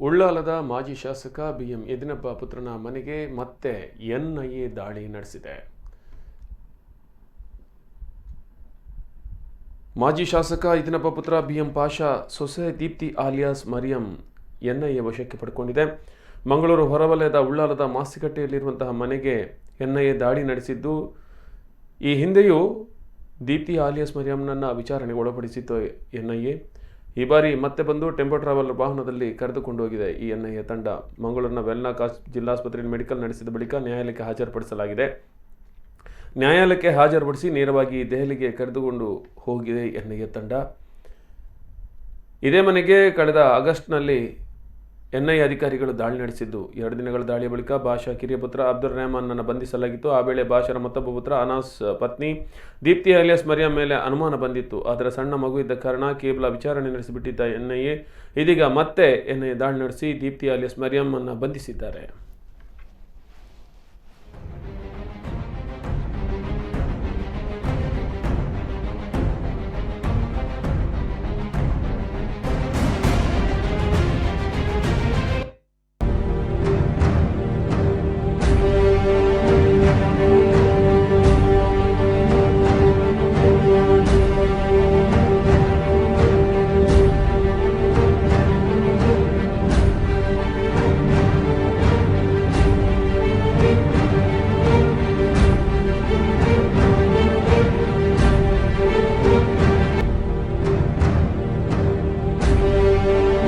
ಉಳ್ಳಾಲದ ಮಾಜಿ ಶಾಸಕ ಬಿಎಂ ಯದಿನಪ್ಪ ಪುತ್ರನ ಮನೆಗೆ ಮತ್ತೆ ಎನ್ಐಎ ದಾಳಿ ನಡೆಸಿದೆ. ಮಾಜಿ ಶಾಸಕ ಯದಿನಪ್ಪ ಪುತ್ರ ಬಿಎಂ ಪಾಷಾ ಸೊಸೆ ದೀಪ್ತಿ ಆಲಿಯಾಸ್ ಮರಿಯಂ ಎನ್ಐಎ ವಶಕ್ಕೆ ಪಡ್ಕೊಂಡಿದೆ. ಮಂಗಳೂರು ಹೊರವಲಯದ ಉಳ್ಳಾಲದ ಮಾಸ್ತಿಕಟ್ಟೆಯಲ್ಲಿರುವಂತಹ ಮನೆಗೆ ಎನ್ಐಎ ದಾಳಿ ನಡೆಸಿದ್ದು, ಈ ಹಿಂದೆಯೂ ದೀಪ್ತಿ ಆಲಿಯಾಸ್ ಮರಿಯಂನನ್ನು ವಿಚಾರಣೆಗೆ ಒಳಪಡಿಸಿತ್ತು ಎನ್ಐಎ. ಈ ಬಾರಿ ಮತ್ತೆ ಬಂದು ಟೆಂಪೋ ಟ್ರಾವೆಲರ್ ವಾಹನದಲ್ಲಿ ಕರೆದುಕೊಂಡು ಹೋಗಿದೆ ಈ ಎನ್ಐಎ ತಂಡ. ಮಂಗಳೂರಿನ ವೆಲ್ನಾಕ್ ಜಿಲ್ಲಾಸ್ಪತ್ರೆಯಲ್ಲಿ ಮೆಡಿಕಲ್ ನಡೆಸಿದ ಬಳಿಕ ನ್ಯಾಯಾಲಯಕ್ಕೆ ಹಾಜರುಪಡಿಸಲಾಗಿದೆ. ನ್ಯಾಯಾಲಯಕ್ಕೆ ಹಾಜರುಪಡಿಸಿ ನೇರವಾಗಿ ದೆಹಲಿಗೆ ಕರೆದುಕೊಂಡು ಹೋಗಿದೆ ಎನ್ಐಎ ತಂಡ. ಇದೇ ಮನೆಗೆ ಕಳೆದ ಆಗಸ್ಟ್ನಲ್ಲಿ ಎನ್ಐಎ ಅಧಿಕಾರಿಗಳು ದಾಳಿ ನಡೆಸಿದ್ದು, 2 ದಿನಗಳ ದಾಳಿಯ ಬಳಿಕ ಬಾಷಾ ಕಿರಿಯ ಪುತ್ರ ಅಬ್ದುಲ್ ರೆಹಮಾನ್ನನ್ನು ಬಂಧಿಸಲಾಗಿತ್ತು. ಆ ವೇಳೆ ಬಾಷಾರ ಮತ್ತೊಬ್ಬ ಪುತ್ರ ಅನಾಸ್ ಪತ್ನಿ ದೀಪ್ತಿ ಆಲಿಯಾಸ್ ಮರಿಯಂ ಮೇಲೆ ಅನುಮಾನ ಬಂದಿತ್ತು. ಆದರೆ ಸಣ್ಣ ಮಗು ಇದ್ದ ಕಾರಣ ಕೇವಲ ವಿಚಾರಣೆ ನಡೆಸಿಬಿಟ್ಟಿದ್ದ ಎನ್ಐಎ ಇದೀಗ ಮತ್ತೆ ಎನ್ಐಎ ದಾಳಿ ನಡೆಸಿ ದೀಪ್ತಿ ಆಲಿಯಾಸ್ ಮರಿಯಂ ಅನ್ನು ಬಂಧಿಸಿದ್ದಾರೆ.